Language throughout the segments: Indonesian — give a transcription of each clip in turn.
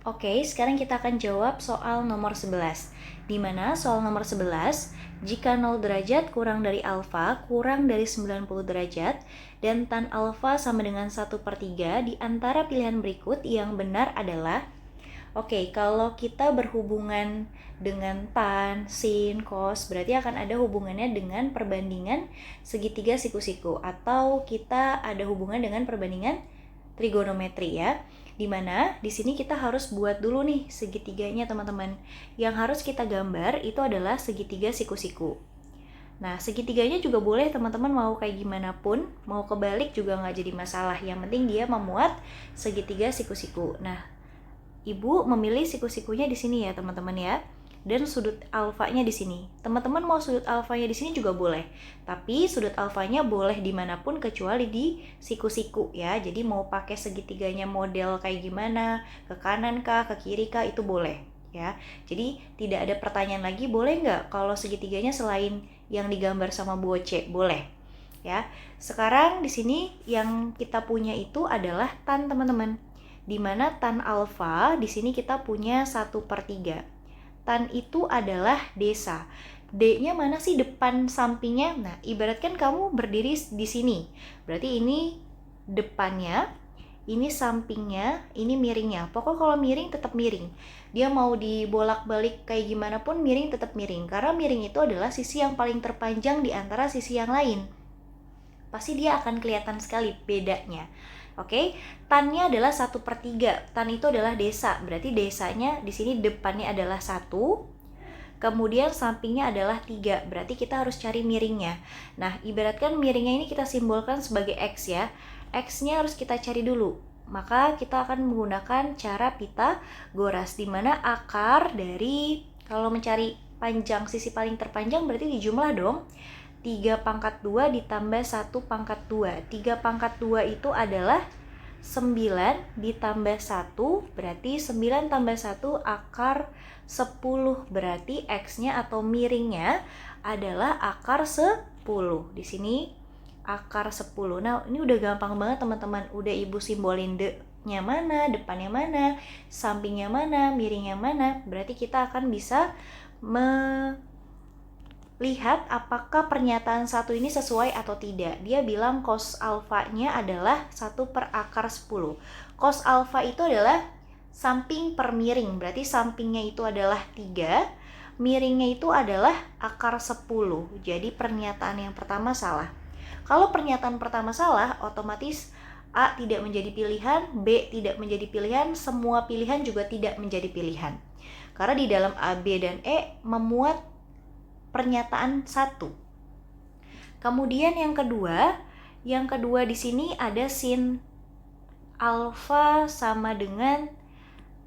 Oke, sekarang kita akan jawab soal nomor 11. Di mana soal nomor 11, jika 0 derajat kurang dari alfa kurang dari 90 derajat dan tan alfa sama dengan 1/3, di antara pilihan berikut yang benar adalah. Oke, kalau kita berhubungan dengan tan, sin, cos, berarti akan ada hubungannya dengan perbandingan segitiga siku-siku, atau kita ada hubungan dengan perbandingan trigonometri ya. Dimana di sini kita harus buat dulu nih segitiganya teman-teman. Yang harus kita gambar itu adalah segitiga siku-siku. Nah, segitiganya juga boleh teman-teman mau kayak gimana pun, mau kebalik juga nggak jadi masalah. Yang penting dia memuat segitiga siku-siku. Nah, Ibu memilih siku-sikunya di sini ya teman-teman ya. Dan sudut alfanya di sini. Teman-teman mau sudut alfanya di sini juga boleh. Tapi sudut alfanya boleh dimanapun kecuali di siku-siku ya. Jadi mau pakai segitiganya model kayak gimana, ke kanan kah, ke kiri kah, itu boleh ya. Jadi tidak ada pertanyaan lagi, boleh nggak kalau segitiganya selain yang digambar sama Bu Oce? Boleh ya. Sekarang di sini yang kita punya itu adalah tan teman-teman. Di mana tan alfa di sini kita punya 1/3. Tan itu adalah desa. D-nya mana sih depan sampingnya? Nah, ibaratkan kamu berdiri di sini. Berarti ini depannya, ini sampingnya, ini miringnya. Pokoknya kalau miring tetap miring. Dia mau dibolak-balik kayak gimana pun miring tetap miring. Karena miring itu adalah sisi yang paling terpanjang di antara sisi yang lain. Pasti dia akan kelihatan sekali bedanya. Oke, tannya adalah 1/3. Tan itu adalah desa, berarti desanya di sini depannya adalah 1, kemudian sampingnya adalah 3, berarti kita harus cari miringnya. Nah, ibaratkan miringnya ini kita simbolkan sebagai X ya. X-nya harus kita cari dulu. Maka kita akan menggunakan cara Pitagoras, di mana akar dari, kalau mencari panjang sisi paling terpanjang berarti dijumlah dong. 3/2 ditambah 1/2. 3/2 itu adalah 9 ditambah 1, berarti 9 tambah 1 akar 10. Berarti X-nya atau miringnya adalah akar 10. Di sini akar 10. Nah, ini udah gampang banget teman-teman. Udah Ibu simbolin D-nya mana, depannya mana, sampingnya mana, miringnya mana. Berarti kita akan bisa lihat apakah pernyataan satu ini sesuai atau tidak. Dia bilang cos alfanya adalah 1/10. Cos alfa itu adalah samping per miring. Berarti sampingnya itu adalah 3, miringnya itu adalah akar 10. Jadi pernyataan yang pertama salah. Kalau pernyataan pertama salah, otomatis A tidak menjadi pilihan, B tidak menjadi pilihan, semua pilihan juga tidak menjadi pilihan. Karena di dalam A, B, dan E memuat pernyataan 1. Kemudian yang kedua di sini ada sin alfa sama dengan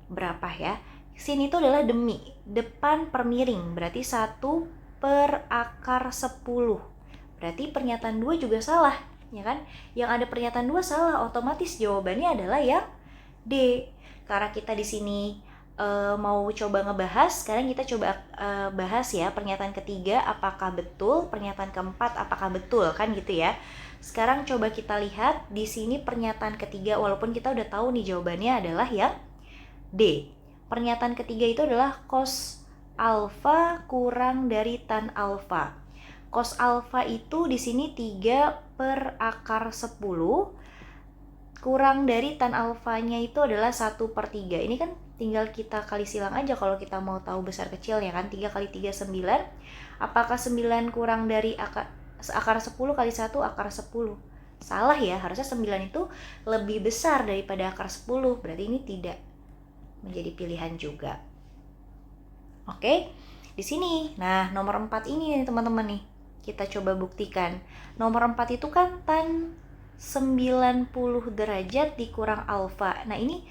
berapa ya? Sin itu adalah depan per miring, berarti 1/10. Berarti pernyataan 2 juga salah, ya kan? Yang ada pernyataan 2 salah, otomatis jawabannya adalah yang D. Karena kita di sini mau coba ngebahas, sekarang kita coba bahas ya pernyataan ketiga apakah betul, pernyataan keempat apakah betul, kan gitu ya. Sekarang coba kita lihat di sini pernyataan ketiga, walaupun kita udah tahu nih jawabannya adalah yang D. Pernyataan ketiga itu adalah cos alfa kurang dari tan alfa. Cos alfa itu di sini 3/10 kurang dari tan alfanya itu adalah 1/3. Ini kan tinggal kita kali silang aja kalau kita mau tahu besar kecilnya kan. 3 kali 3 9. Apakah 9 kurang dari akar 10 kali 1 akar 10? Salah ya, harusnya 9 itu lebih besar daripada akar 10. Berarti ini tidak menjadi pilihan juga. Oke, di sini. Nah, nomor 4 ini nih teman-teman nih. Kita coba buktikan. Nomor 4 itu kan tan 90 derajat dikurang alfa. Nah, ini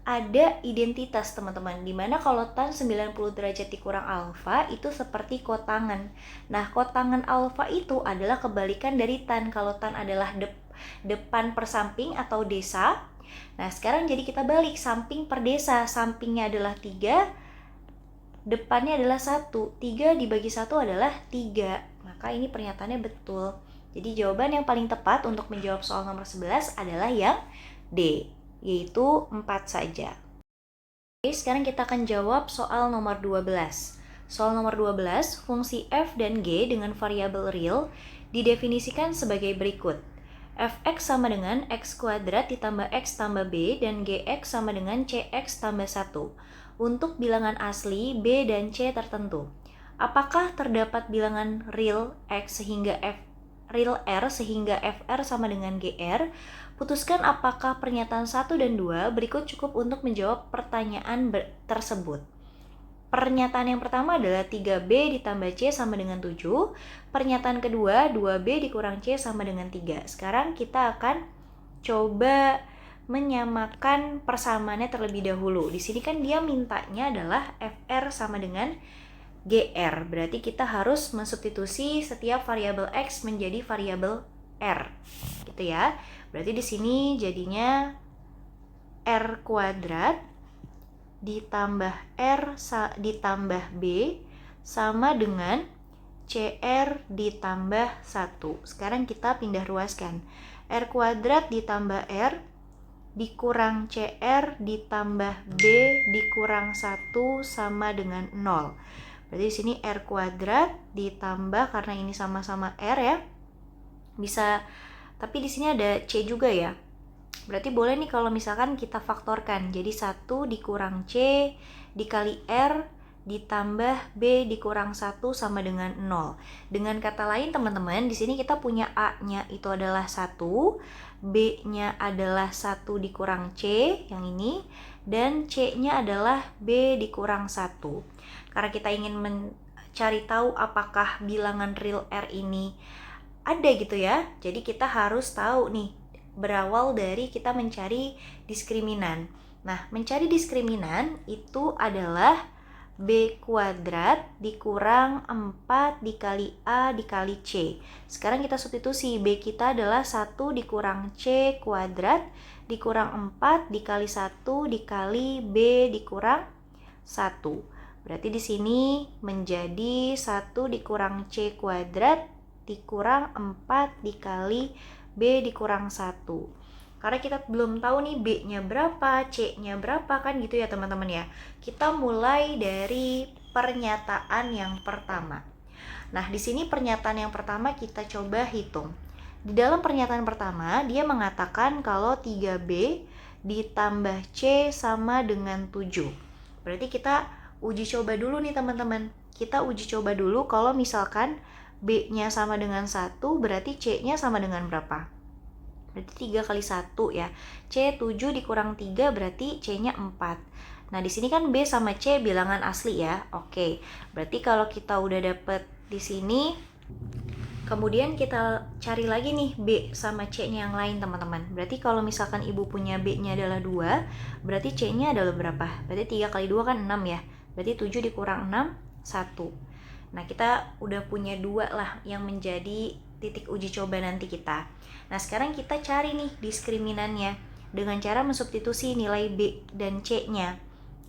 ada identitas teman-teman, dimana kalau tan 90 derajat dikurang alfa itu seperti kotangan. Nah, kotangan alfa itu adalah kebalikan dari tan. Kalau tan adalah depan per samping atau desa. Nah, sekarang jadi kita balik, samping per desa. Sampingnya adalah 3, depannya adalah 1. 3 dibagi 1 adalah 3. Maka ini pernyataannya betul. Jadi jawaban yang paling tepat untuk menjawab soal nomor 11 adalah yang D, yaitu 4 saja. Oke, sekarang kita akan jawab soal nomor 12. Soal nomor 12, fungsi f dan g dengan variabel real didefinisikan sebagai berikut. Fx sama dengan x kuadrat ditambah x tambah b dan gx sama dengan cx tambah 1 untuk bilangan asli b dan c tertentu. Apakah terdapat bilangan real x sehingga real r sehingga fr sama dengan gr? Putuskan apakah pernyataan 1 dan 2 berikut cukup untuk menjawab pertanyaan tersebut. Pernyataan yang pertama adalah 3b ditambah c sama dengan 7. Pernyataan kedua 2b dikurang c sama dengan 3. Sekarang kita akan coba menyamakan persamaannya terlebih dahulu. Di sini kan dia mintanya adalah fr sama dengan gr. Berarti kita harus mensubstitusi setiap variabel x menjadi variabel r. Gitu ya. Berarti di sini jadinya r kuadrat ditambah r ditambah b sama dengan cr ditambah 1. Sekarang kita pindah ruaskan. R kuadrat ditambah r dikurang cr ditambah b dikurang 1 sama dengan 0. Berarti di sini r kuadrat ditambah, karena ini sama-sama r ya, bisa, tapi di sini ada c juga ya. Berarti boleh nih kalau misalkan kita faktorkan. Jadi 1 dikurang c dikali r ditambah b dikurang 1 sama dengan 0. Dengan kata lain teman-teman, di sini kita punya a-nya itu adalah 1, b-nya adalah 1 dikurang c yang ini, dan c-nya adalah b dikurang 1. Karena kita ingin mencari tahu apakah bilangan real r ini ada gitu ya. Jadi kita harus tahu nih, berawal dari kita mencari diskriminan. Nah, mencari diskriminan itu adalah b kuadrat dikurang 4 dikali a dikali c. Sekarang kita substitusi, b kita adalah 1 dikurang c kuadrat dikurang 4 dikali 1 dikali b dikurang 1. Berarti di sini menjadi 1 dikurang c kuadrat dikurang 4 dikali b dikurang 1. Karena kita belum tahu nih b-nya berapa, c-nya berapa, kan gitu ya teman-teman ya. Kita mulai dari pernyataan yang pertama. Nah, di sini pernyataan yang pertama kita coba hitung. Di dalam pernyataan pertama, dia mengatakan kalau 3b ditambah c sama dengan 7. Berarti kita uji coba dulu nih teman-teman. Kita uji coba dulu kalau misalkan b-nya sama dengan 1, berarti c-nya sama dengan berapa? Berarti 3 kali 1 ya. C 7 dikurang 3 berarti c-nya 4. Nah, di sini kan b sama c bilangan asli ya. Oke. Berarti kalau kita udah dapet di sini, kemudian kita cari lagi nih b sama c-nya yang lain teman-teman. Berarti kalau misalkan ibu punya b-nya adalah 2, berarti c-nya adalah berapa? Berarti 3 kali 2 kan 6 ya. Berarti 7 dikurang 6, 1. Nah, kita udah punya 2 lah yang menjadi titik uji coba nanti kita. Nah, sekarang kita cari nih diskriminannya dengan cara mensubstitusi nilai b dan c-nya.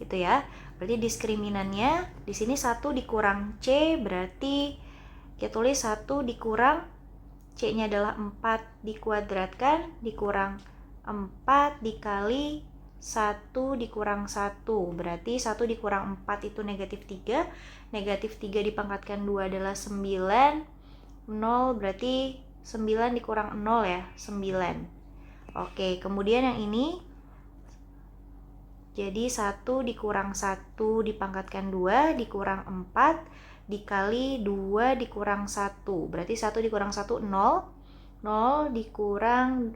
Gitu ya. Berarti diskriminannya di sini 1 dikurang c, berarti kita tulis 1 dikurang c-nya adalah 4 dikuadratkan dikurang 4 dikali 1 dikurang 1. Berarti 1 dikurang 4 itu negatif 3. Negatif 3 dipangkatkan 2 adalah 9. 0 berarti 9 dikurang 0 ya, 9. Oke, kemudian yang ini jadi 1 dikurang 1 dipangkatkan 2 dikurang 4 dikali 2 dikurang 1. Berarti 1 dikurang 1, 0. 0 dikurang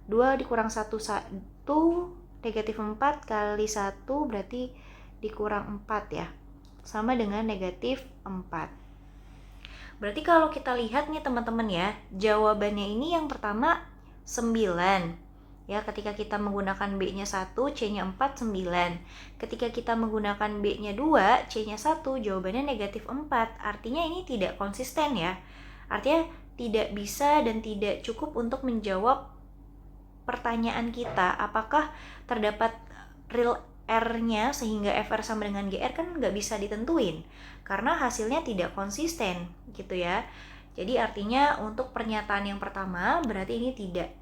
2 dikurang 1, 1. Negatif 4 kali 1 berarti dikurang 4 ya. Sama dengan negatif 4. Berarti kalau kita lihat nih teman-teman ya, jawabannya ini yang pertama 9. Ya, ketika kita menggunakan B-nya 1, C-nya 4, 9. Ketika kita menggunakan B-nya 2, C-nya 1, jawabannya negatif 4. Artinya ini tidak konsisten ya. Artinya tidak bisa dan tidak cukup untuk menjawab pertanyaan kita, apakah terdapat real R-nya sehingga FR sama dengan GR, kan nggak bisa ditentuin karena hasilnya tidak konsisten gitu ya. Jadi artinya untuk pernyataan yang pertama berarti ini tidak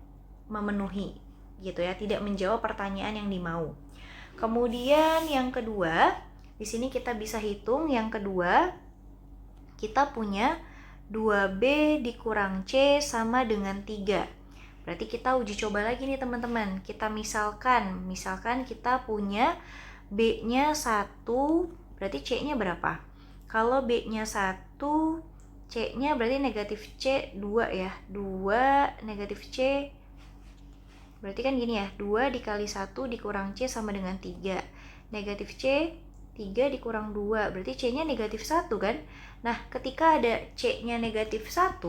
memenuhi gitu ya, tidak menjawab pertanyaan yang dimau. Kemudian yang kedua, di sini kita bisa hitung yang kedua, kita punya 2B dikurang C sama dengan 3. Berarti kita uji coba lagi nih teman-teman. Kita misalkan kita punya B-nya 1, berarti C-nya berapa? Kalau B-nya 1, C-nya berarti negatif C 2 ya. 2 negatif C, berarti kan gini ya, 2 dikali 1 dikurang C sama dengan 3. Negatif C, 3 dikurang 2, berarti C-nya negatif 1 kan? Nah, ketika ada C-nya negatif 1,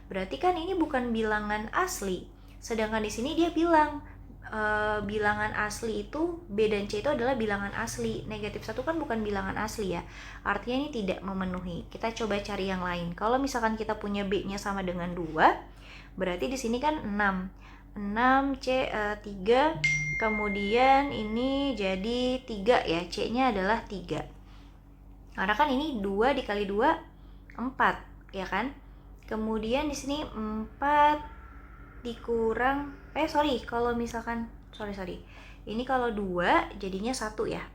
berarti kan ini bukan bilangan asli. Sedangkan di sini dia bilang, bilangan asli itu, B dan C itu adalah bilangan asli. Negatif 1 kan bukan bilangan asli ya. Artinya ini tidak memenuhi. Kita coba cari yang lain. Kalau misalkan kita punya B-nya sama dengan 2, berarti di sini kan 6. 6 C 3, kemudian ini jadi 3 ya. C-nya adalah 3. Karena kan ini 2 dikali 2, 4, ya kan? Kemudian di sini 4 dikurang, kalau misalkan, ini kalau 2 jadinya 1 ya.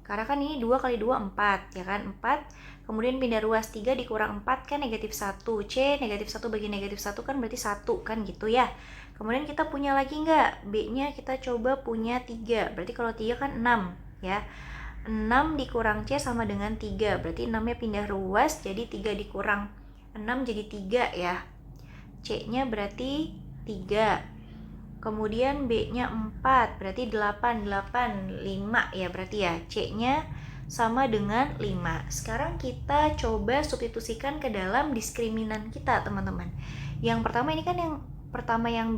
Karena kan ini 2 kali 2, 4, ya kan? 4, kemudian pindah ruas 3 dikurang 4 kan negatif 1. C negatif 1 bagi negatif 1 kan berarti 1 kan gitu ya. Kemudian kita punya lagi nggak? B-nya kita coba punya 3. Berarti kalau 3 kan 6 ya. 6 dikurang C sama dengan 3. Berarti 6-nya pindah ruas jadi 3 dikurang 6 jadi 3 ya. C-nya berarti 3. Kemudian B-nya 4, berarti 8, 5 ya berarti ya. C-nya sama dengan 5. Sekarang kita coba substitusikan ke dalam diskriminan kita, teman-teman. Yang pertama ini kan yang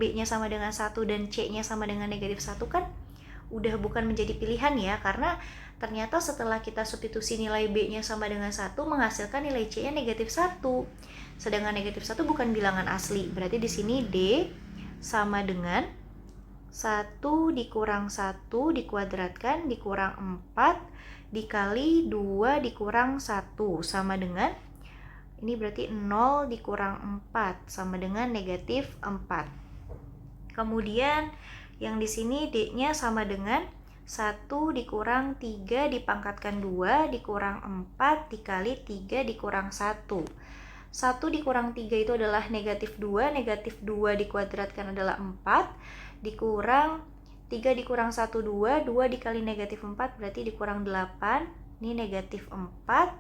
B-nya sama dengan 1 dan C-nya sama dengan negatif 1 kan udah bukan menjadi pilihan ya, karena ternyata setelah kita substitusi nilai B-nya sama dengan 1 menghasilkan nilai C-nya negatif 1. Sedangkan negatif 1 bukan bilangan asli. Berarti di sini D sama dengan 1 dikurang 1 dikuadratkan dikurang 4 dikali 2 dikurang 1 sama dengan, ini berarti 0 dikurang 4 sama dengan negatif 4. Kemudian yang di sini D-nya sama dengan 1 dikurang 3 dipangkatkan 2 dikurang 4 dikali 3 dikurang 1. 1 dikurang 3 itu adalah negatif 2, negatif 2 dikuadratkan adalah 4, dikurang 3 dikurang 1, 2, 2 dikali negatif 4 berarti dikurang 8, ini negatif 4.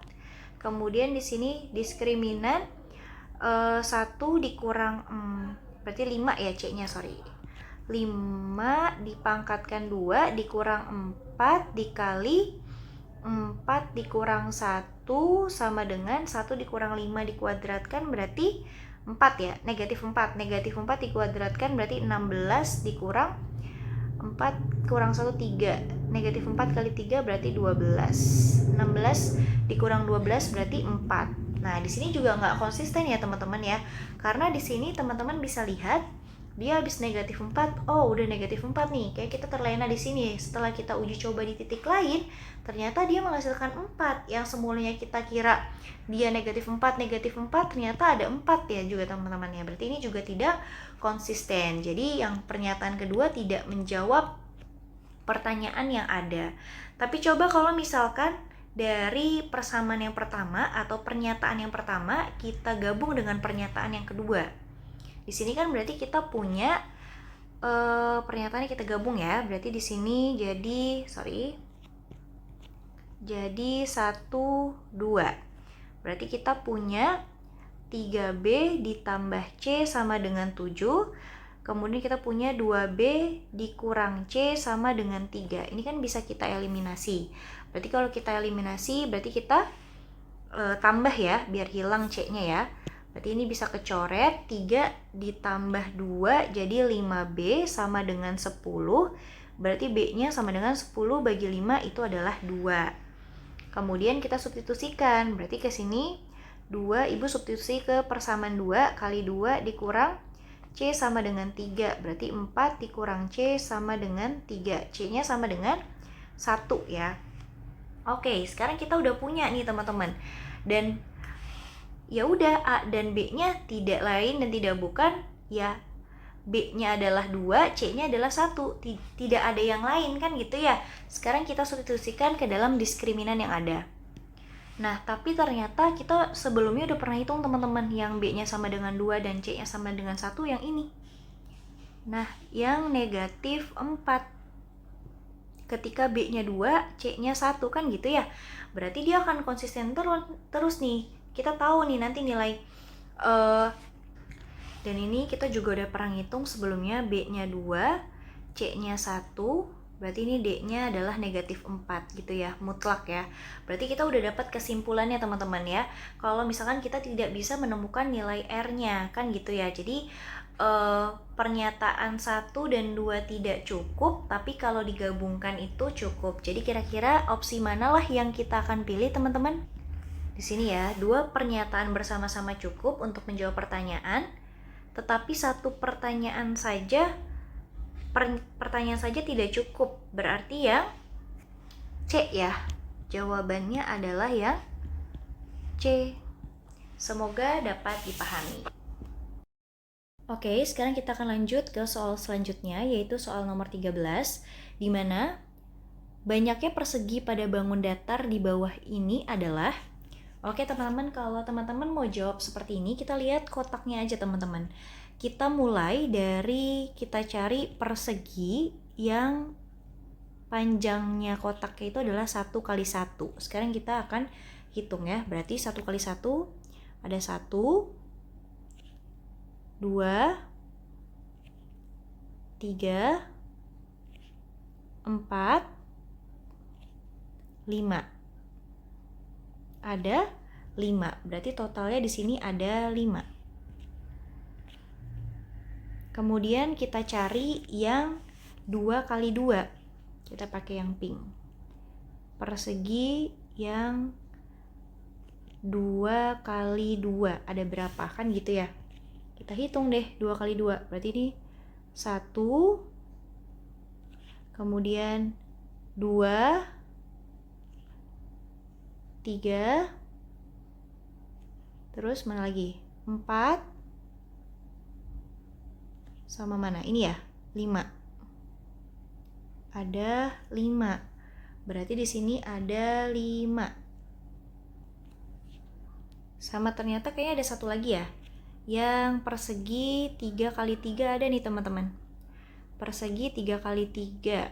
Kemudian di sini diskriminan 1 dikurang, berarti 5 ya C-nya, 5 dipangkatkan 2 dikurang 4 dikali 4 dikurang 1 sama dengan 1 dikurang 5 dikuadratkan berarti 4 ya, negatif 4. Negatif 4 dikuadratkan berarti 16 dikurang 4 kurang 1, 3. Negatif 4 kali 3 berarti 12. 16 dikurang 12 berarti 4. Nah, di sini juga nggak konsisten ya teman-teman ya. Karena di sini teman-teman bisa lihat dia habis negatif 4, oh udah negatif 4 nih, kayak kita terlena di sini. Setelah kita uji coba di titik lain, ternyata dia menghasilkan 4. Yang semulanya kita kira dia negatif 4, ternyata ada 4 ya juga teman-teman ya. Berarti ini juga tidak konsisten. Jadi yang pernyataan kedua tidak menjawab pertanyaan yang ada. Tapi coba kalau misalkan dari persamaan yang pertama atau pernyataan yang pertama kita gabung dengan pernyataan yang kedua. Di sini kan berarti kita punya pernyataannya kita gabung ya. Berarti di sini jadi 1, 2. Berarti kita punya 3B ditambah C sama dengan 7. Kemudian kita punya 2B dikurang C sama dengan 3. Ini kan bisa kita eliminasi. Berarti kalau kita eliminasi berarti kita tambah ya, biar hilang C-nya ya. Berarti ini bisa kecoret, 3 ditambah 2 jadi 5B sama dengan 10. Berarti B-nya sama dengan 10 bagi 5 itu adalah 2. Kemudian kita substitusikan, berarti ke sini 2, Ibu substitusi ke persamaan 2 kali 2 dikurang C sama dengan 3. Berarti 4 dikurang C sama dengan 3. C-nya sama dengan 1 ya. Oke, sekarang kita udah punya nih teman-teman. Dan ya udah, A dan B-nya tidak lain dan tidak bukan ya B-nya adalah 2, C-nya adalah 1. Tidak ada yang lain kan gitu ya. Sekarang kita substitusikan ke dalam diskriminan yang ada. Nah, tapi ternyata kita sebelumnya udah pernah hitung teman-teman, yang B-nya sama dengan 2 dan C-nya sama dengan 1 yang ini. Nah, yang negatif 4. Ketika B-nya 2, C-nya 1 kan gitu ya. Berarti dia akan konsisten terus nih. Kita tahu nih nanti nilai dan ini kita juga udah pernah ngitung sebelumnya, B-nya 2, C-nya 1, berarti ini D-nya adalah negatif 4 gitu ya, mutlak ya. Berarti kita udah dapat kesimpulannya teman-teman ya. Kalau misalkan kita tidak bisa menemukan nilai R-nya, kan gitu ya. Jadi pernyataan 1 dan 2 tidak cukup, tapi kalau digabungkan itu cukup. Jadi kira-kira opsi manalah yang kita akan pilih teman-teman? Di sini ya, 2 pernyataan bersama-sama cukup untuk menjawab pertanyaan, tetapi 1 pertanyaan saja tidak cukup. Berarti yang C ya. Jawabannya adalah yang C. Semoga dapat dipahami. Oke, sekarang kita akan lanjut ke soal selanjutnya, yaitu soal nomor 13, di mana banyaknya persegi pada bangun datar di bawah ini adalah. Oke teman-teman, kalau teman-teman mau jawab seperti ini, kita lihat kotaknya aja teman-teman. Kita mulai dari kita cari persegi yang panjangnya kotaknya itu adalah 1 kali 1. Sekarang kita akan hitung ya, berarti 1 kali 1 ada 1, 2, 3, 4, 5. Ada 5, berarti totalnya di sini ada 5. Kemudian kita cari yang 2 kali 2. Kita pakai yang pink. Persegi yang 2 kali 2 ada berapa? Kan gitu ya. Kita hitung deh 2 kali 2. Berarti ini 1, kemudian 2, 3, terus mana lagi? 4, sama mana? Ini ya, 5. Ada 5. Berarti di sini ada 5. Sama ternyata kayaknya ada satu lagi ya. Yang persegi 3 kali 3 ada nih teman-teman. Persegi 3 kali 3.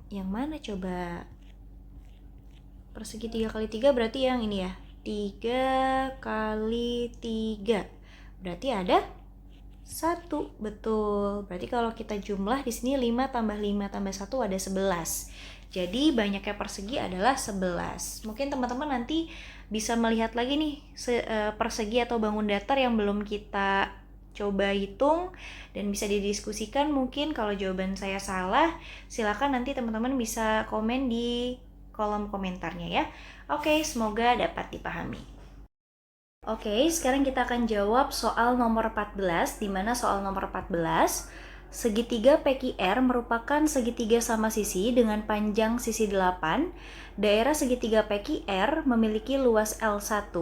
Yang mana coba? Persegi 3 kali 3 berarti yang ini ya. 3 kali 3. Berarti ada 1, betul. Berarti kalau kita jumlah di sini 5 tambah 5 tambah 1 ada 11. Jadi banyaknya persegi adalah 11. Mungkin teman-teman nanti bisa melihat lagi nih persegi atau bangun datar yang belum kita coba hitung dan bisa didiskusikan. Mungkin kalau jawaban saya salah, silakan nanti teman-teman bisa komen di kolom komentarnya ya. Oke, semoga dapat dipahami. Oke, sekarang kita akan jawab soal nomor 14, di mana soal nomor 14, segitiga PQR merupakan segitiga sama sisi dengan panjang sisi 8. Daerah segitiga PQR memiliki luas L1.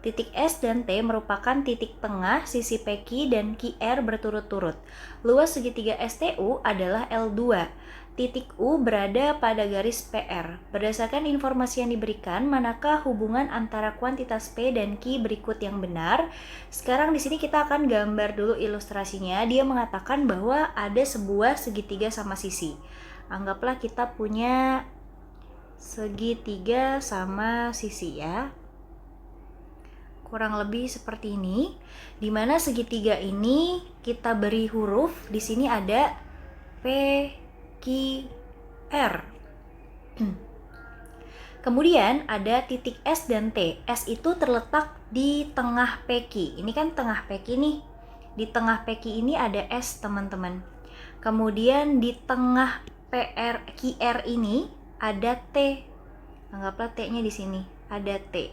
Titik S dan T merupakan titik tengah sisi PQ dan QR berturut-turut. Luas segitiga STU adalah L2. Titik U berada pada garis PR. Berdasarkan informasi yang diberikan, manakah hubungan antara kuantitas P dan Q berikut yang benar? Sekarang di sini kita akan gambar dulu ilustrasinya. Dia mengatakan bahwa ada sebuah segitiga sama sisi. Anggaplah kita punya segitiga sama sisi ya. Kurang lebih seperti ini. Di mana segitiga ini kita beri huruf. Di sini ada P, Q, R. Kemudian ada titik S dan T. S itu terletak di tengah PQ. Ini kan tengah PQ nih. Di tengah PQ ini ada S teman-teman. Kemudian di tengah PR QR ini ada T. Anggaplah T-nya di sini. Ada T.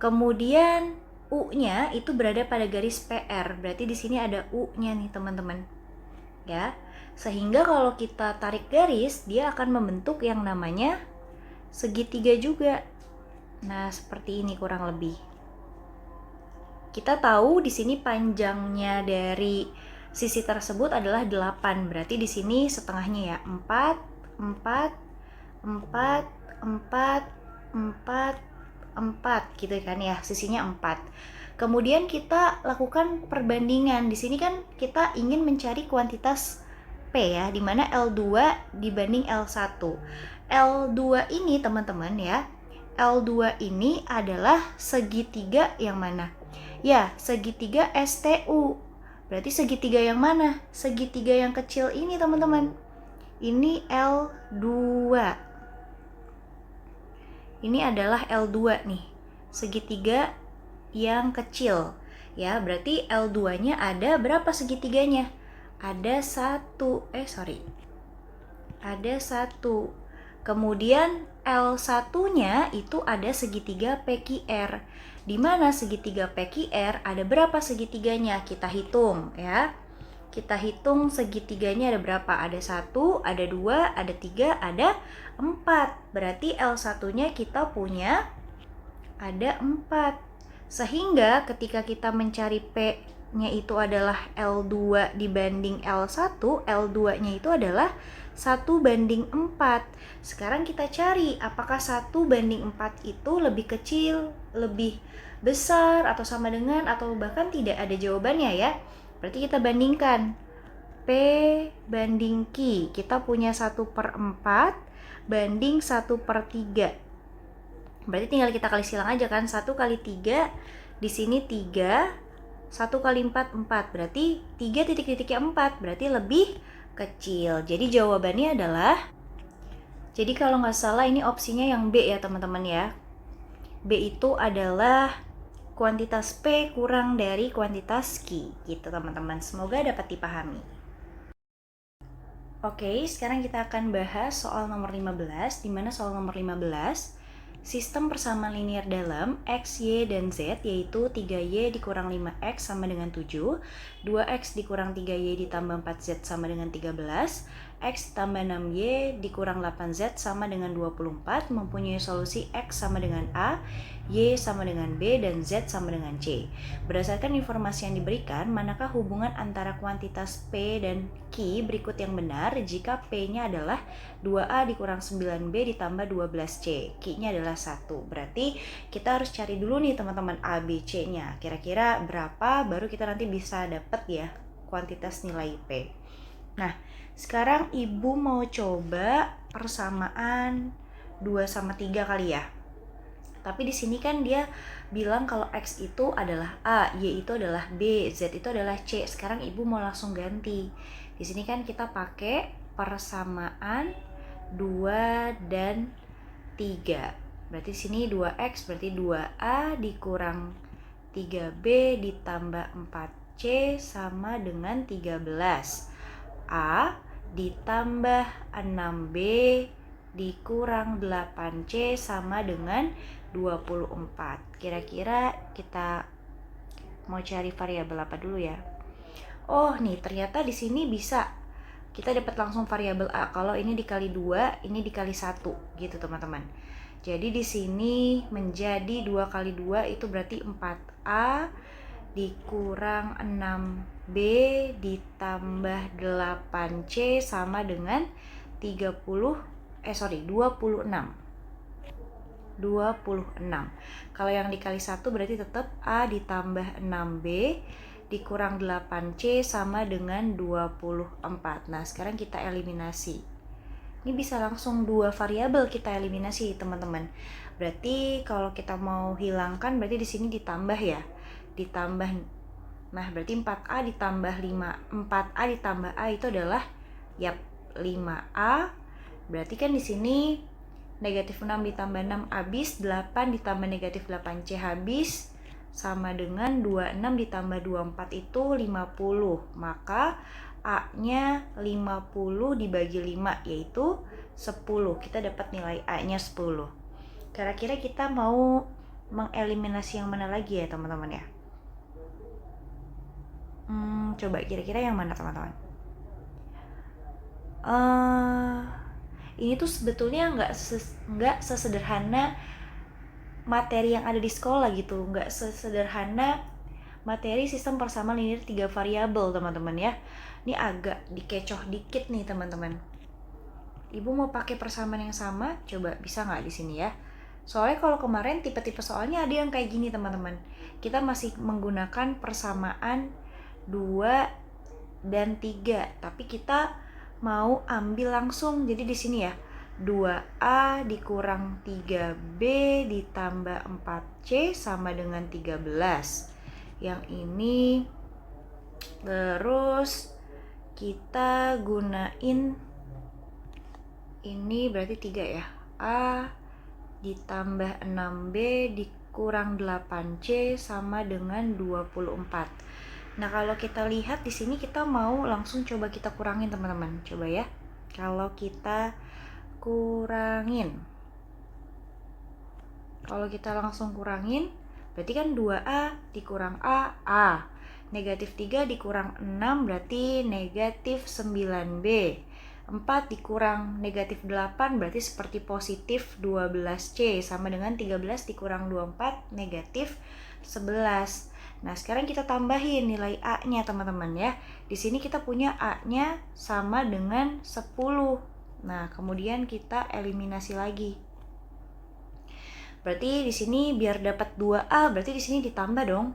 Kemudian U-nya itu berada pada garis PR. Berarti di sini ada U-nya nih teman-teman. Ya. Sehingga kalau kita tarik garis, dia akan membentuk yang namanya segitiga juga. Nah, seperti ini kurang lebih. Kita tahu di sini panjangnya dari Sisi tersebut adalah 8. Berarti di sini setengahnya ya. 4, 4, 4, 4, 4, 4 gitu kan ya. Sisinya 4. Kemudian kita lakukan perbandingan. Di sini kan kita ingin mencari kuantitas P ya, di mana L2 dibanding L1. L2 ini teman-teman ya, L2 ini adalah segitiga yang mana? Ya, segitiga STU. Berarti segitiga yang mana? Segitiga yang kecil ini teman-teman. Ini L2. Ini adalah L2 nih. Segitiga yang kecil. Ya, berarti L2-nya ada berapa segitiganya? Ada 1. Ada 1. Kemudian L1-nya itu ada segitiga PQR. Di mana segitiga PQR ada berapa segitiganya? Kita hitung ya. Kita hitung segitiganya ada berapa? Ada 1, ada 2, ada 3, ada 4. Berarti L1-nya kita punya ada 4. Sehingga ketika kita mencari P-nya itu adalah L2 dibanding L1, L2-nya itu adalah 1/4. Sekarang kita cari apakah 1/4 itu lebih kecil, lebih besar, atau sama dengan, atau bahkan tidak ada jawabannya ya. Berarti kita bandingkan P banding Q. Kita punya 1/4 banding 1/3. Berarti tinggal kita kali silang aja kan. 1 kali 3, di sini 3, 1 kali 4, 4. Berarti 3 titik-titiknya 4, berarti lebih kecil. Jadi jawabannya adalah, jadi kalau nggak salah ini opsinya yang B ya teman-teman ya. B itu adalah kuantitas P kurang dari kuantitas Q gitu teman-teman. Semoga dapat dipahami. Oke, sekarang kita akan bahas soal nomor 15, di mana soal nomor 15 sistem persamaan linear dalam X, Y, dan Z yaitu 3Y dikurang 5X sama dengan 7, 2X dikurang 3Y ditambah 4Z sama dengan 13, X ditambah 6Y dikurang 8Z sama dengan 24 mempunyai solusi X sama dengan A, Y sama dengan B, dan Z sama dengan C. Berdasarkan informasi yang diberikan, manakah hubungan antara kuantitas P dan Q berikut yang benar jika P-nya adalah 2A dikurang 9B ditambah 12C, Q-nya adalah 1. Berarti kita harus cari dulu nih teman-teman A, B, C-nya. Kira-kira berapa baru kita nanti bisa dapat ya kuantitas nilai P. Nah, sekarang Ibu mau coba persamaan 2 sama 3 kali ya. Tapi di sini kan dia bilang kalau X itu adalah A, Y itu adalah B, Z itu adalah C. Sekarang Ibu mau langsung ganti. Di sini kan kita pakai persamaan 2 dan 3. Berarti di sini 2X berarti 2A dikurang 3B ditambah 4C sama dengan 13. A ditambah 6B dikurang 8C sama dengan 24. Kira-kira kita mau cari variabel apa dulu ya? Oh, nih ternyata di sini bisa kita dapat langsung variabel A. Kalau ini dikali 2, ini dikali 1 gitu, teman-teman. Jadi di sini menjadi 2 kali 2 itu berarti 4A dikurang 6B ditambah 8C sama dengan 26. Kalau yang dikali 1 berarti tetap A ditambah 6B dikurang 8C sama dengan 24. Nah, sekarang kita eliminasi. Ini bisa langsung 2 variabel kita eliminasi, teman-teman. Berarti kalau kita mau hilangkan berarti di sini ditambah ya. Ditambah. Nah, berarti 4A ditambah 4A ditambah A itu adalah 5A. Berarti kan di sini negatif 6 ditambah 6 habis, 8 ditambah negatif 8C habis, sama dengan 26 ditambah 24 itu 50. Maka A-nya 50 dibagi 5 yaitu 10. Kita dapat nilai A-nya 10. Kira-kira kita mau mengeliminasi yang mana lagi ya teman-teman ya? Coba kira-kira yang mana teman-teman? Ini tuh sebetulnya nggak sesederhana materi yang ada di sekolah gitu, nggak sesederhana materi sistem persamaan linear 3 variabel teman-teman ya. Ini agak dikecoh dikit nih teman-teman. Ibu mau pakai persamaan yang sama, coba bisa nggak di sini ya? Soalnya kalau kemarin tipe-tipe soalnya ada yang kayak gini teman-teman. Kita masih menggunakan persamaan 2 dan 3, tapi kita mau ambil langsung. Jadi di sini ya, 2A dikurang 3B ditambah 4C sama dengan 13. Yang ini terus kita gunain ini berarti 3 ya. A ditambah 6B dikurang 8C sama dengan 24. Nah, kalau kita lihat di sini kita mau langsung coba kita kurangin teman-teman. Coba ya. Kalau kita kurangin. Kalau kita langsung kurangin, berarti kan 2A dikurang A, A. Negatif 3 dikurang 6 berarti negatif 9B. 4 dikurang negatif 8 berarti seperti positif 12C sama dengan 13 dikurang 24 negatif 11. Nah, sekarang kita tambahin nilai A-nya teman-teman ya. Di sini kita punya A-nya sama dengan 10. Nah, kemudian kita eliminasi lagi. Berarti di sini biar dapat 2A, berarti di sini ditambah dong.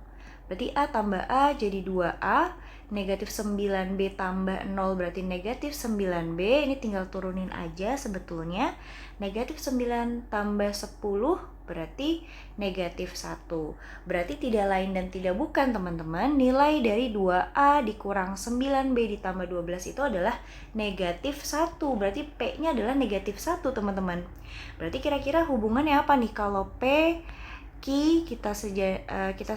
Berarti A tambah A jadi 2A, negatif 9B tambah 0 berarti negatif 9B. Ini tinggal turunin aja sebetulnya. Negatif 9 tambah 10 berarti negatif 1. Berarti tidak lain dan tidak bukan teman-teman, nilai dari 2A dikurang 9B ditambah 12 itu adalah negatif 1. Berarti P-nya adalah negatif 1 teman-teman. Berarti kira-kira hubungannya apa nih kalau P Q kita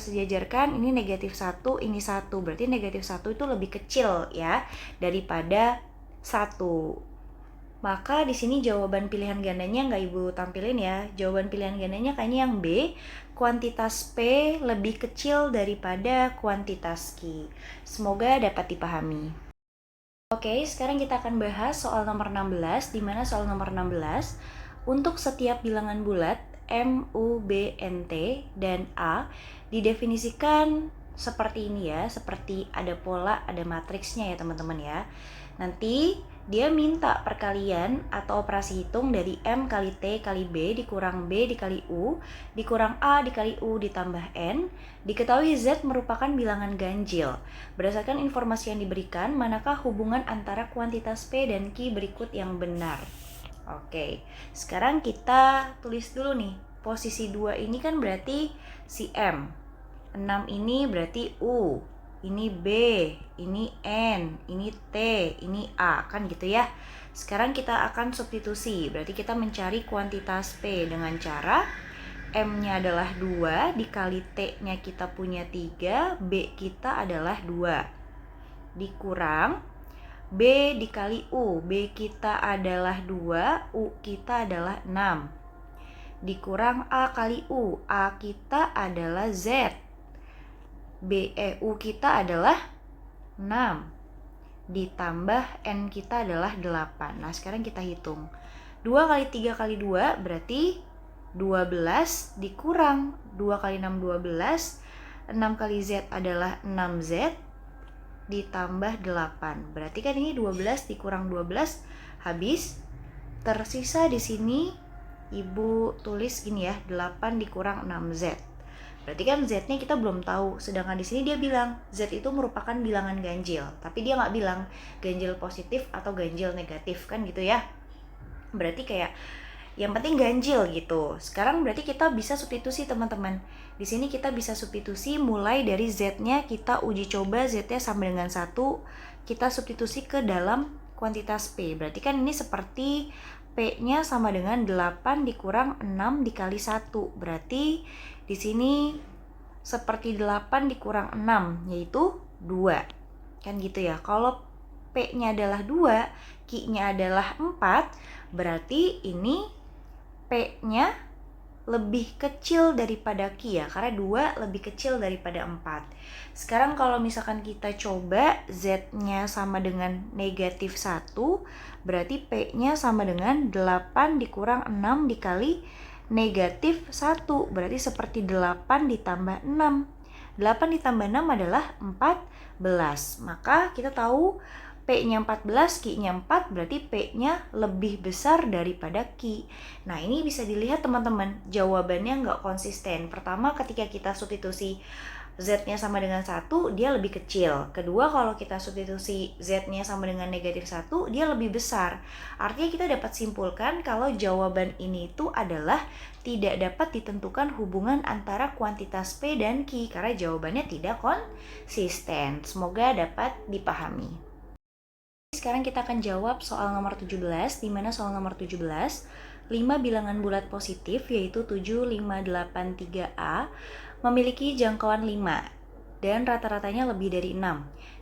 sejajarkan, ini negatif 1, ini 1. Berarti negatif 1 itu lebih kecil ya daripada 1. Maka di sini jawaban pilihan gandanya nggak Ibu tampilin ya. Jawaban pilihan gandanya kayaknya yang B, kuantitas P lebih kecil daripada kuantitas Q. Semoga dapat dipahami. Oke, sekarang kita akan bahas soal nomor 16, di mana soal nomor 16, untuk setiap bilangan bulat M, U, B, N, T, dan A didefinisikan seperti ini ya, seperti ada pola, ada matriksnya ya teman-teman ya. Nanti dia minta perkalian atau operasi hitung dari M kali T kali B dikurang B dikali U dikurang A dikali U ditambah N. Diketahui Z merupakan bilangan ganjil. Berdasarkan informasi yang diberikan, manakah hubungan antara kuantitas P dan Q berikut yang benar? Oke, sekarang kita tulis dulu nih. Posisi 2 ini kan berarti si M. 6 ini berarti U. Ini B, ini N, ini T, ini A, kan gitu ya. Sekarang kita akan substitusi, berarti kita mencari kuantitas P dengan cara M-nya adalah 2, dikali T-nya kita punya 3, B kita adalah 2. Dikurang B dikali U, B kita adalah 2, U kita adalah 6. Dikurang A kali U, A kita adalah Z. U kita adalah 6 ditambah N kita adalah 8. Nah, sekarang kita hitung. 2 kali 3 kali 2 berarti 12 dikurang 2 kali 6 12. 6 kali Z adalah 6Z ditambah 8. Berarti kan ini 12 dikurang 12 habis. Tersisa di sini Ibu tulis gini ya, 8 dikurang 6Z. Berarti kan Z-nya kita belum tahu, sedangkan di sini dia bilang Z itu merupakan bilangan ganjil, tapi dia nggak bilang ganjil positif atau ganjil negatif kan gitu ya. Berarti kayak yang penting ganjil gitu. Sekarang berarti kita bisa substitusi teman-teman. Di sini kita bisa substitusi mulai dari Z-nya kita uji coba Z-nya sama dengan 1, kita substitusi ke dalam kuantitas P. Berarti kan ini seperti P-nya sama dengan 8 dikurang 6 dikali 1. Berarti di sini seperti 8 dikurang 6, yaitu 2. Kan gitu ya. Kalau P-nya adalah 2, Q-nya adalah 4, berarti ini P-nya lebih kecil daripada Q ya, karena 2 lebih kecil daripada 4. Sekarang kalau misalkan kita coba Z-nya sama dengan negatif 1, berarti P-nya sama dengan 8 dikurang 6 dikali negatif 1. Berarti seperti 8 ditambah 6. 8 ditambah 6 adalah 14. Maka kita tahu P-nya 14, Q-nya 4, berarti P-nya lebih besar daripada Q. Nah, ini bisa dilihat teman-teman, jawabannya nggak konsisten. Pertama, ketika kita substitusi Z-nya sama dengan 1, dia lebih kecil. Kedua, kalau kita substitusi Z-nya sama dengan negatif 1, dia lebih besar. Artinya kita dapat simpulkan kalau jawaban ini itu adalah tidak dapat ditentukan hubungan antara kuantitas P dan Q, karena jawabannya tidak konsisten. Semoga dapat dipahami. Sekarang kita akan jawab soal nomor 17, di mana soal nomor 17, 5 bilangan bulat positif yaitu 7, 5, 8, 3A memiliki jangkauan 5 dan rata-ratanya lebih dari 6.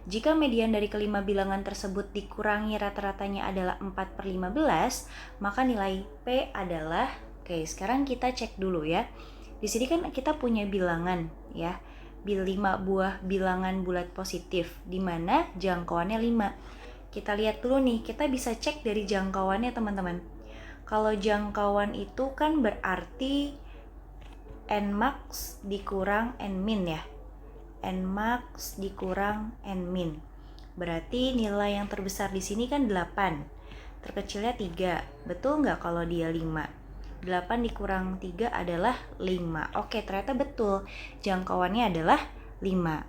Jika median dari kelima bilangan tersebut dikurangi rata-ratanya adalah 4/15, maka nilai P adalah, oke, sekarang kita cek dulu ya. Di sini kan kita punya bilangan ya, 5 buah bilangan bulat positif, di mana jangkauannya 5. Kita lihat dulu nih, kita bisa cek dari jangkauannya teman-teman. Kalau jangkauan itu kan berarti Nmax dikurang Nmin ya. Nmax dikurang Nmin. Berarti nilai yang terbesar di sini kan 8. Terkecilnya 3. Betul nggak kalau dia 5? 8 dikurang 3 adalah 5. Oke, ternyata betul. Jangkauannya adalah 5.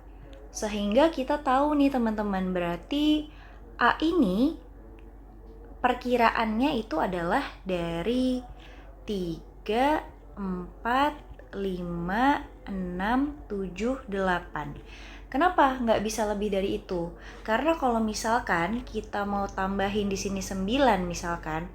Sehingga kita tahu nih teman-teman, berarti A ini perkiraannya itu adalah dari 3, 4, 5, 6, 7, 8. Kenapa nggak bisa lebih dari itu? Karena kalau misalkan kita mau tambahin di sini 9 misalkan.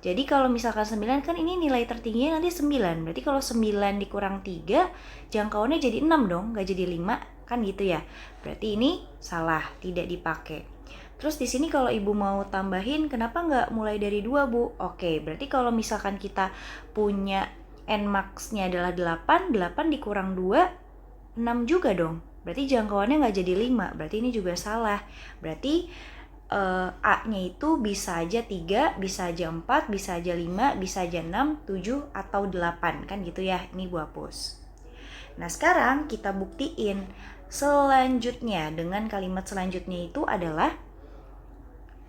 Jadi kalau misalkan 9 kan ini nilai tertingginya nanti 9. Berarti kalau 9 dikurang 3, jangkauannya jadi 6 dong, nggak jadi 5. Kan gitu ya. Berarti ini salah, tidak dipakai. Terus di sini kalau ibu mau tambahin, kenapa nggak mulai dari 2 bu? Oke, berarti kalau misalkan kita punya Nmax-nya adalah 8, 8 dikurang 2, 6 juga dong. Berarti jangkauannya nggak jadi 5, berarti ini juga salah. Berarti A-nya itu bisa aja 3, bisa aja 4, bisa aja 5, bisa aja 6, 7, atau 8. Kan gitu ya, ini Bu hapus. Nah sekarang kita buktiin selanjutnya dengan kalimat selanjutnya itu adalah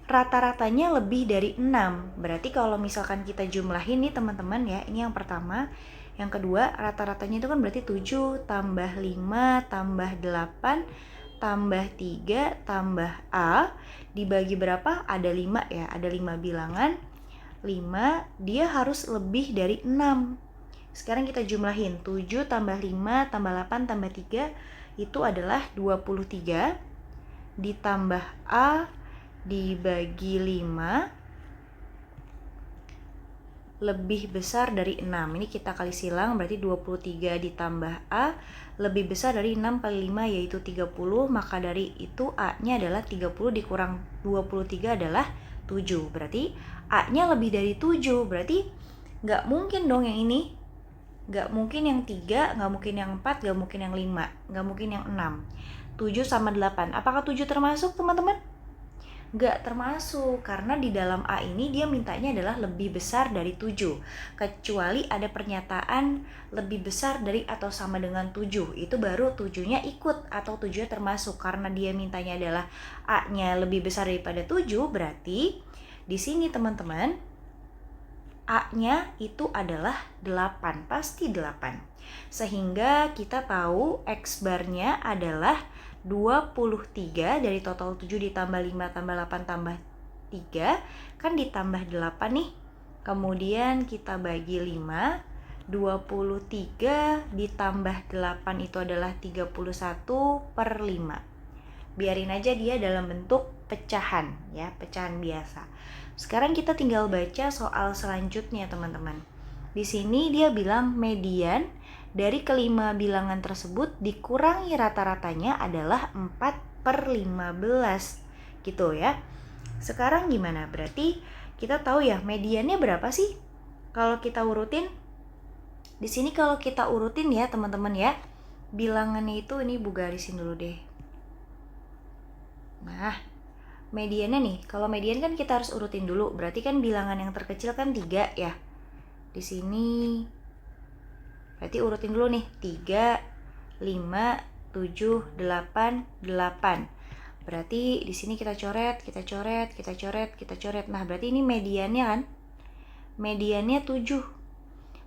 rata-ratanya lebih dari 6. Berarti kalau misalkan kita jumlahin nih teman-teman ya, ini yang pertama. Yang kedua, rata-ratanya itu kan berarti 7 tambah 5 tambah 8 tambah 3 tambah A. Dibagi berapa? Ada 5 ya, ada 5 bilangan. 5, dia harus lebih dari 6. Sekarang kita jumlahin, 7 tambah 5 tambah 8 tambah 3 itu adalah 23. Ditambah A dibagi 5 lebih besar dari 6. Ini kita kali silang, berarti 23 ditambah A lebih besar dari 6 kali 5 yaitu 30. Maka dari itu A-nya adalah 30 dikurang 23 adalah 7. Berarti A-nya lebih dari 7. Berarti nggak mungkin dong yang ini. Nggak mungkin yang 3, nggak mungkin yang 4, nggak mungkin yang 5, nggak mungkin yang 6. 7 sama 8. Apakah 7 termasuk teman-teman? Nggak termasuk, karena di dalam A ini dia mintanya adalah lebih besar dari 7. Kecuali ada pernyataan lebih besar dari atau sama dengan 7. Itu baru 7-nya ikut atau 7-nya termasuk. Karena dia mintanya adalah A-nya lebih besar daripada 7, berarti di sini teman-teman A-nya itu adalah 8, pasti 8. Sehingga kita tahu X-barnya adalah 23 dari total 7 ditambah 5 tambah 8 tambah 3 kan ditambah 8 nih. Kemudian kita bagi 5, 23 ditambah 8 itu adalah 31/5. Biarin aja dia dalam bentuk pecahan ya, pecahan biasa. Sekarang kita tinggal baca soal selanjutnya teman-teman. Di sini dia bilang median dari kelima bilangan tersebut dikurangi rata-ratanya adalah 4/15 gitu ya. Sekarang gimana? Berarti kita tahu ya mediannya berapa sih? Kalau kita urutin di sini, kalau kita urutin ya teman-teman ya, bilangannya itu ini Bu garisin dulu deh. Nah, mediannya nih, kalau median kan kita harus urutin dulu. Berarti kan bilangan yang terkecil kan 3 ya. Di sini berarti urutin dulu nih, 3, 5, 7, 8, 8. Berarti di sini kita coret. Nah, berarti ini mediannya kan? Mediannya 7.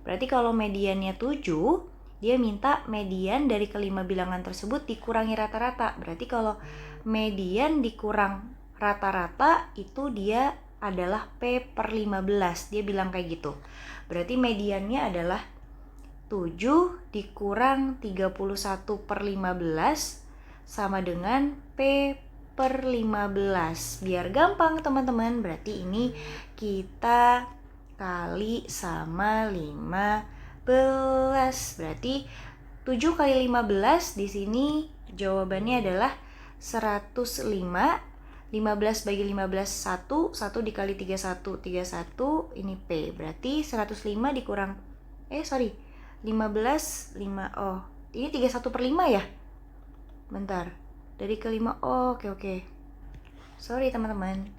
Berarti kalau mediannya 7, dia minta median dari kelima bilangan tersebut dikurangi rata-rata. Berarti kalau median dikurang rata-rata itu dia adalah P per 15. Dia bilang kayak gitu. Berarti mediannya adalah 7 dikurang 31 per 15 sama dengan P per 15. Biar gampang teman-teman, berarti ini kita kali sama 15. Berarti 7 kali 15 di sini jawabannya adalah 105. 15 bagi 15 1, 1 dikali 31, 31 ini P. Berarti 105 dikurang 15 ini 31 per 5 ya? Bentar. Dari ke 5. Oke. Sorry teman-teman.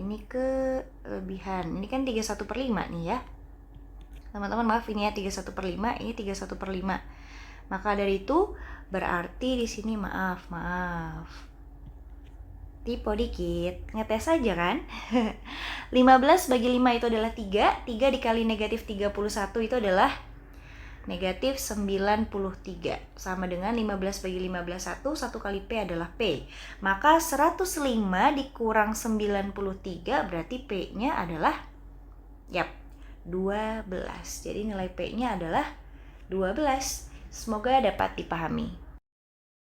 Ini kelebihan. Ini kan 31 per 5 nih ya. Teman-teman maaf ini ya 31 per 5, ini 31 per 5. Maka dari itu berarti di sini maaf. Tipe dikit, ngetes aja kan. 15 bagi 5 itu adalah 3. 3 dikali negatif 31 itu adalah negatif 93. Sama dengan 15 bagi 15 1, 1 kali P adalah P. Maka 105 dikurang 93 berarti P-nya adalah 12. Jadi nilai P-nya adalah 12. Semoga dapat dipahami.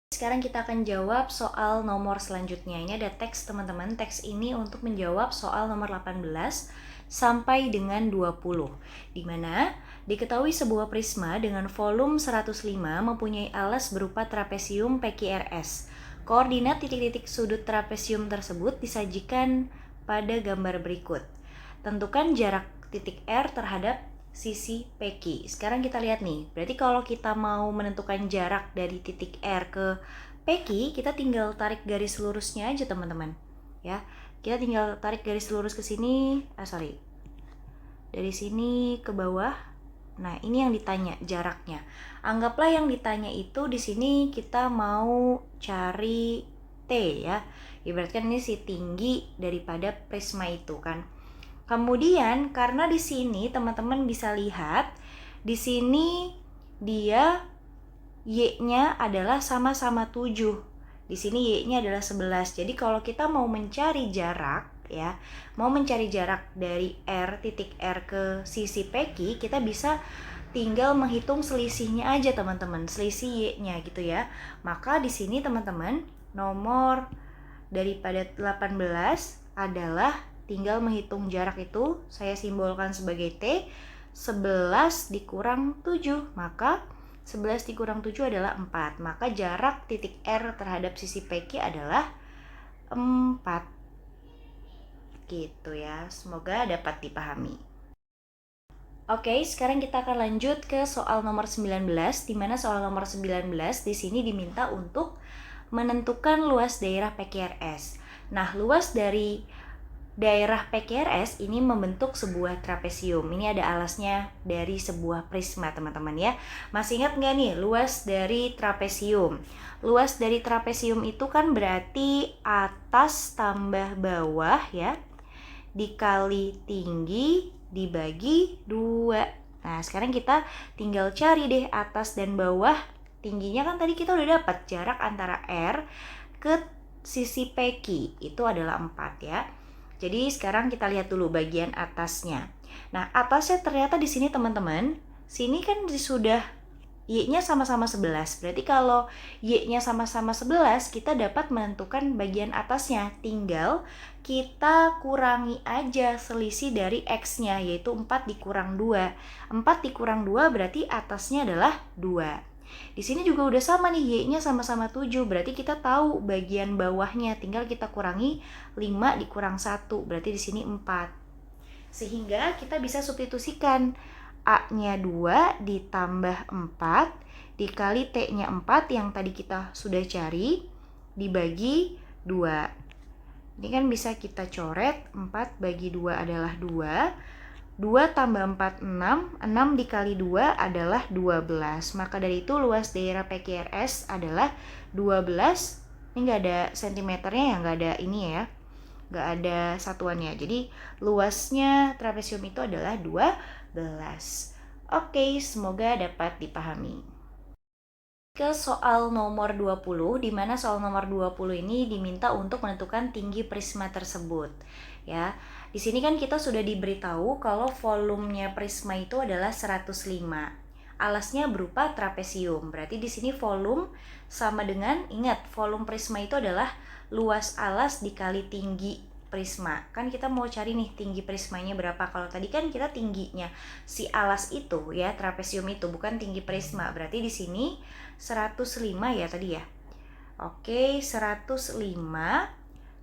Sekarang kita akan jawab soal nomor selanjutnya. Ini ada teks teman-teman. Teks ini untuk menjawab soal nomor 18 sampai dengan 20. Di mana diketahui sebuah prisma dengan volume 105 mempunyai alas berupa trapesium PQRS. Koordinat titik-titik sudut trapesium tersebut disajikan pada gambar berikut. Tentukan jarak titik R terhadap sisi PQ. Sekarang kita lihat nih. Berarti kalau kita mau menentukan jarak dari titik R ke PQ, kita tinggal tarik garis lurusnya aja teman-teman. Ya, kita tinggal tarik garis lurus ke sini. Dari sini ke bawah. Nah, ini yang ditanya jaraknya. Anggaplah yang ditanya itu di sini kita mau cari T ya. Ibaratkan ini si tinggi daripada prisma itu kan. Kemudian karena di sini teman-teman bisa lihat di sini dia Y-nya adalah sama-sama 7. Di sini Y-nya adalah 11. Jadi kalau kita mau mencari jarak ya, mau mencari jarak dari R titik R ke sisi PQ, kita bisa tinggal menghitung selisihnya aja teman-teman, selisih Y-nya gitu ya. Maka di sini teman-teman nomor daripada 18 adalah tinggal menghitung jarak itu, saya simbolkan sebagai T, 11 dikurang 7, maka 11 dikurang 7 adalah 4. Maka jarak titik R terhadap sisi PQ adalah 4. Gitu ya, semoga dapat dipahami. Oke, sekarang kita akan lanjut ke soal nomor 19, di mana soal nomor 19 di sini diminta untuk menentukan luas daerah PQRS. Nah, luas dari daerah PQRS ini membentuk sebuah trapesium. Ini ada alasnya dari sebuah prisma teman-teman ya. Masih ingat nggak nih luas dari trapesium? Luas dari trapesium itu kan berarti atas tambah bawah ya, dikali tinggi dibagi 2. Nah sekarang kita tinggal cari deh atas dan bawah. Tingginya kan tadi kita udah dapat jarak antara R ke sisi PQ itu adalah 4 ya. Jadi sekarang kita lihat dulu bagian atasnya. Nah, atasnya ternyata di sini teman-teman, sini kan sudah Y-nya sama-sama 11. Berarti kalau Y-nya sama-sama 11, kita dapat menentukan bagian atasnya. Tinggal kita kurangi aja selisih dari X-nya, yaitu 4 dikurang 2. 4 dikurang 2 berarti atasnya adalah 2. Di sini juga udah sama nih, Y-nya sama-sama 7, berarti kita tahu bagian bawahnya, tinggal kita kurangi 5 dikurang 1, berarti di sini 4. Sehingga kita bisa substitusikan A-nya 2 ditambah 4 dikali T-nya 4 yang tadi kita sudah cari dibagi 2. Ini kan bisa kita coret, 4 bagi 2 adalah 2. 2 tambah 4, 6. 6 dikali 2 adalah 12. Maka dari itu luas daerah PQRS adalah 12. Ini nggak ada sentimeternya ya, nggak ada ini ya. Nggak ada satuannya. Jadi luasnya trapesium itu adalah 12. Oke, semoga dapat dipahami. Ke soal nomor 20, di mana soal nomor 20 ini diminta untuk menentukan tinggi prisma tersebut. Ya, di sini kan kita sudah diberitahu kalau volumenya prisma itu adalah 105. Alasnya berupa trapesium. Berarti di sini volume sama dengan, ingat, volume prisma itu adalah luas alas dikali tinggi prisma. Kan kita mau cari nih tinggi prismanya berapa. Kalau tadi kan kita tingginya si alas itu ya, trapesium itu, bukan tinggi prisma. Berarti di sini 105 ya tadi ya. Oke, 105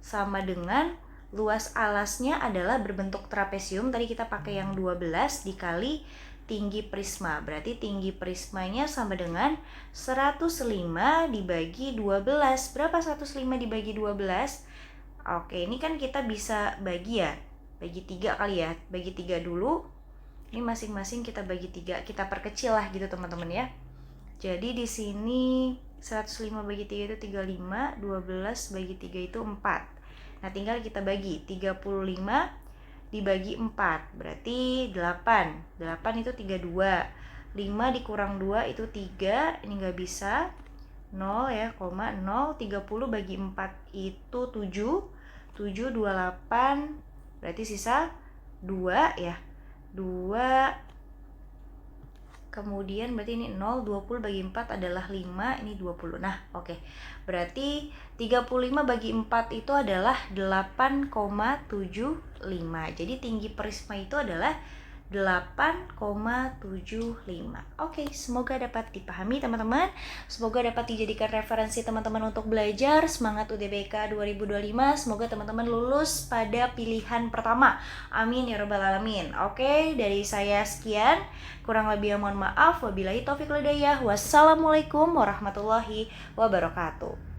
sama dengan luas alasnya adalah berbentuk trapesium. Tadi kita pakai yang 12 dikali tinggi prisma. Berarti tinggi prismanya sama dengan 105 dibagi 12. Berapa 105 dibagi 12? Oke, ini kan kita bisa bagi ya. Bagi 3 kali ya. Bagi 3 dulu. Ini masing-masing kita bagi 3. Kita perkecil lah gitu teman-teman ya. Jadi di sini 105 bagi 3 itu 35, 12 bagi 3 itu 4. Nah, tinggal kita bagi 35 dibagi 4, berarti 8. 8 itu 32. 5 dikurang 2 itu 3, ini nggak bisa. 0 ya, 0. 30 bagi 4 itu 7. 7, 28, berarti sisa 2 ya. 2. Kemudian berarti ini 0, 20 bagi 4 adalah 5, ini 20. Nah, oke. Berarti 35 bagi 4 itu adalah 8,75. Jadi tinggi prisma itu adalah 8,75. Oke, semoga dapat dipahami teman-teman. Semoga dapat dijadikan referensi teman-teman untuk belajar. Semangat UTBK 2025. Semoga teman-teman lulus pada pilihan pertama. Amin ya rabbal alamin. Oke, dari saya sekian. Kurang lebih mohon maaf. Wabillahi taufiq wal hidayah. Wassalamualaikum warahmatullahi wabarakatuh.